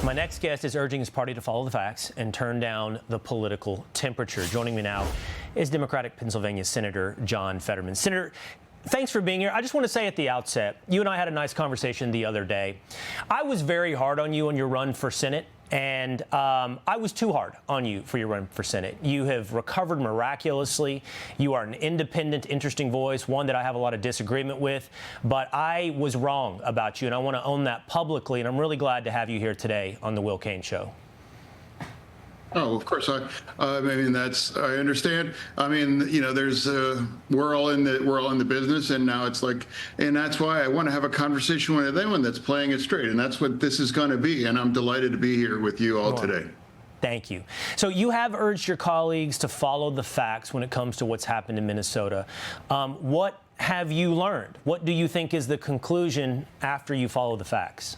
My next guest is urging his party to follow the facts and turn down the political temperature. Joining me now is Democratic Pennsylvania Senator John Fetterman. Senator, thanks for being here. I just want to say at the outset, you and I had a nice conversation the other day. I was very hard on you on your run for Senate, and I was too hard on you for your run for Senate. You have recovered miraculously. You are an independent, interesting voice, one that I have a lot of disagreement with, but I was wrong about you, and I want to own that publicly, and I'm really glad to have you here today on the Will Cain Show. Oh, of course. I mean, I understand. I mean, you know, we're all in the business, and now it's like, and that's why I want to have a conversation with anyone that's playing it straight, and that's what this is going to be. And I'm delighted to be here with you all today. Thank you. So you have urged your colleagues to follow the facts when it comes to what's happened in Minnesota. What have you learned? What do you think is the conclusion after you follow the facts?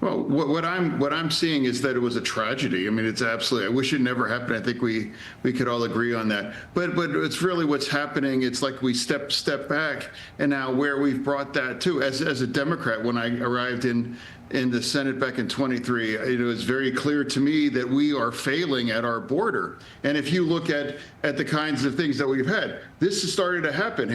Well, what I'm seeing is that it was a tragedy. I mean, it's absolutely. I wish it never happened. I think we could all agree on that. But it's really what's happening. It's like we step back, and now where we've brought that to. As a Democrat, when I arrived in the Senate back in 23, it was very clear to me that we are failing at our border. And if you look at the kinds of things that we've had, this has started to happen.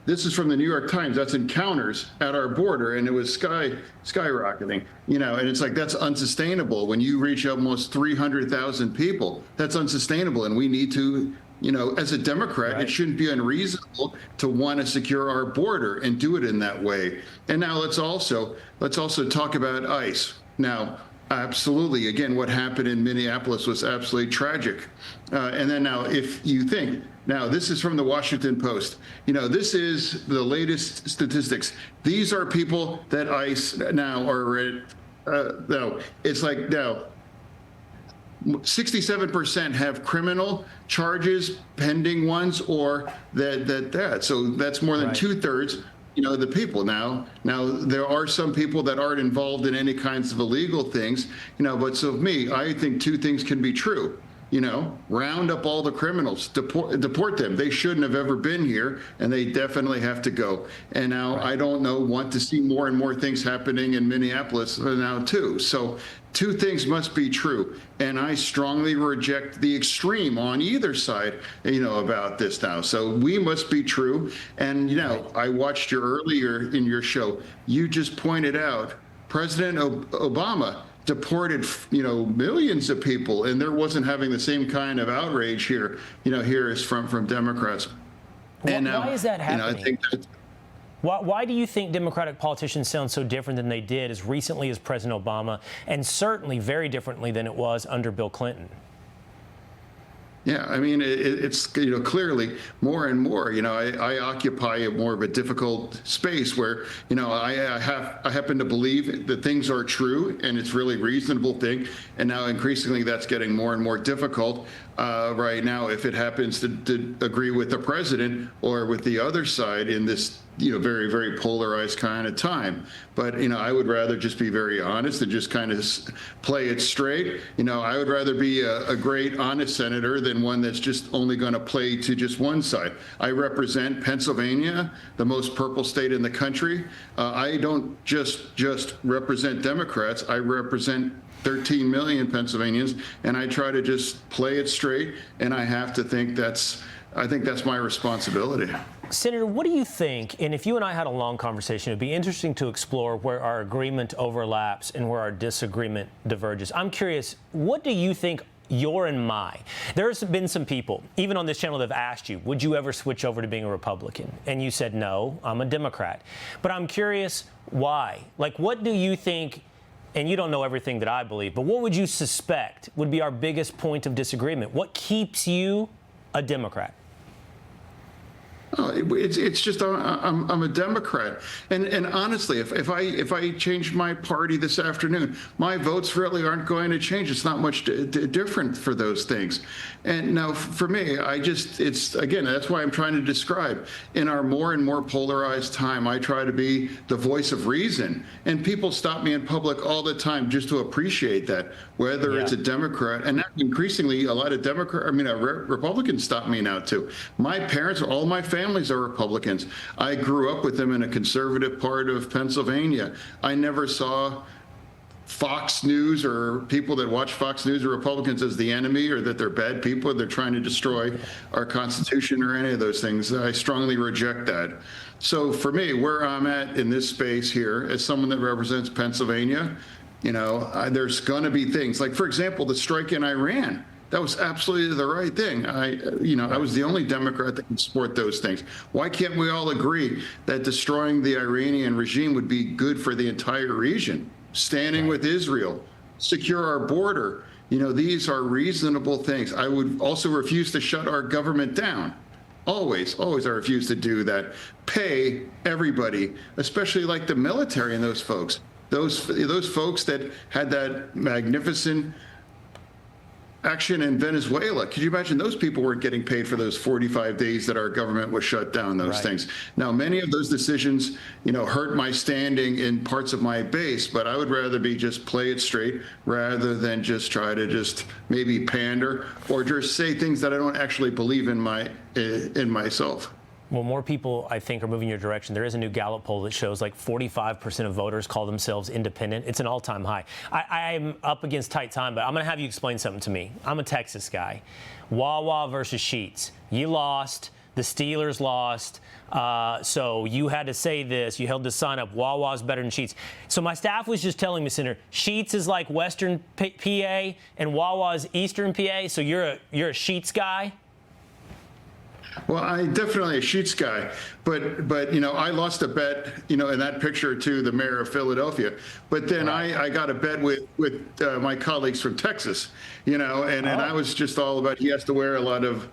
This is from the New York Times. That's encounters at our border, and it was skyrocketing. You know, and it's like, that's unsustainable. When you reach almost 300,000 people, that's unsustainable, and we need to. You know, as a Democrat, right, it shouldn't be unreasonable to want to secure our border and do it in that way. And now let's also talk about ICE. Now, absolutely, again, what happened in Minneapolis was absolutely tragic. And then now, if you think, now this is from the Washington Post. You know, this is the latest statistics. These are people that ICE now are. No, it's like now. 67% have criminal charges, pending ones, or that. So that's more than two-thirds. You know, the people now there are some people that aren't involved in any kinds of illegal things. You know, but so me, I think two things can be true. You know, round up all the criminals, deport them. They shouldn't have ever been here, and they definitely have to go. And now I don't want to see more and more things happening in Minneapolis now too. So two things must be true, and I strongly reject the extreme on either side, you know, about this now. So we must be true. And, you know, I watched you earlier in your show. You just pointed out President Obama deported, you know, millions of people, and there wasn't having the same kind of outrage here, you know, here is from Democrats. And now, why is that happening? You know, I think that, why do you think Democratic politicians sound so different than they did as recently as President Obama, and certainly very differently than it was under Bill Clinton? Yeah, I mean, it's, you know, clearly more and more, you know, I occupy a more of a difficult space where, you know, I happen to believe that things are true, and it's really a reasonable thing. And now increasingly that's getting more and more difficult right now if it happens to agree with the president or with the other side in this, you know, very, very polarized kind of time. But, you know, I would rather just be very honest and just kind of play it straight. You know, I would rather be a great, honest senator than one that's just only going to play to just one side. I represent Pennsylvania, the most purple state in the country. I don't just represent Democrats. I represent 13 million Pennsylvanians, and I try to just play it straight. And I have to think I think that's my responsibility. Senator, what do you think, and if you and I had a long conversation, it'd be interesting to explore where our agreement overlaps and where our disagreement diverges. I'm curious, what do you think your and my? There's been some people, even on this channel, that have asked you, would you ever switch over to being a Republican? And you said, no, I'm a Democrat. But I'm curious, why? Like, what do you think, and you don't know everything that I believe, but what would you suspect would be our biggest point of disagreement? What keeps you a Democrat? Oh, it's just I'm a Democrat, and honestly, if I change my party this afternoon, my votes really aren't going to change. It's not much different for those things. And now for me, it's again, that's why I'm trying to describe in our more and more polarized time, I try to be the voice of reason, and people stop me in public all the time just to appreciate that, whether it's a Democrat, and increasingly a lot of Republicans stop me now too. My parents, all my families are Republicans. I grew up with them in a conservative part of Pennsylvania. I never saw Fox News or people that watch Fox News or Republicans as the enemy, or that they're bad people, they're trying to destroy our Constitution or any of those things. I strongly reject that. So for me, where I'm at in this space here, as someone that represents Pennsylvania, there's going to be things like, for example, the strike in Iran. That was absolutely the right thing. I was the only Democrat that could support those things. Why can't we all agree that destroying the Iranian regime would be good for the entire region? Standing with Israel, secure our border. These are reasonable things. I would also refuse to shut our government down. Always I refuse to do that. Pay everybody, especially like the military and those folks. Those folks that had that magnificent action in Venezuela. Could you imagine those people weren't getting paid for those 45 days that our government was shut down, those things. Now, many of those decisions, hurt my standing in parts of my base, but I would rather be just play it straight rather than just try to just maybe pander or just say things that I don't actually believe in myself. Well, more people, I think, are moving your direction. There is a new Gallup poll that shows like 45% of voters call themselves independent. It's an all-time high. I'm up against tight time, but I'm going to have you explain something to me. I'm a Texas guy. Wawa versus Sheetz. You lost. The Steelers lost. So you had to say this. You held the sign up. Wawa's better than Sheetz. So my staff was just telling me, Senator, Sheetz is like Western PA and Wawa is Eastern PA. So you're a Sheetz guy? Well, I definitely a Sheetz guy, but I lost a bet, in that picture to the mayor of Philadelphia. But then I got a bet with my colleagues from Texas, and I was just all about he has to wear a lot of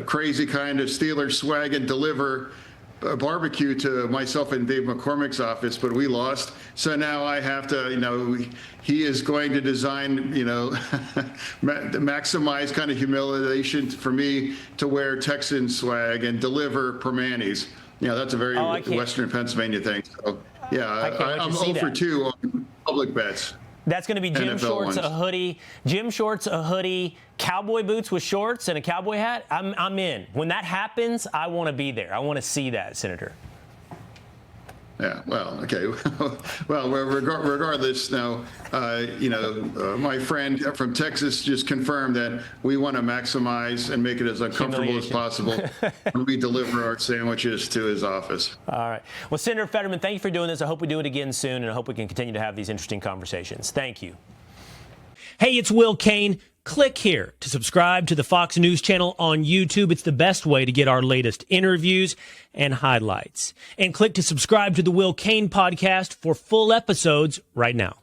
crazy kind of Steelers swag and deliver a barbecue to myself and Dave McCormick's office, but we lost. So now I have to, he is going to design, maximize kind of humiliation for me to wear Texan swag and deliver Permanis. That's a very Western Pennsylvania thing. So, I'm 0 for 2 on public bets. That's going to be gym shorts, a hoodie, cowboy boots with shorts and a cowboy hat. I'm in. When that happens, I want to be there. I want to see that, Senator. Yeah, well, okay. Well, regardless, now, my friend from Texas just confirmed that we want to maximize and make it as uncomfortable as possible when we deliver our sandwiches to his office. All right. Well, Senator Fetterman, thank you for doing this. I hope we do it again soon, and I hope we can continue to have these interesting conversations. Thank you. Hey, it's Will Cain. Click here to subscribe to the Fox News channel on YouTube. It's the best way to get our latest interviews and highlights. And click to subscribe to the Will Cain podcast for full episodes right now.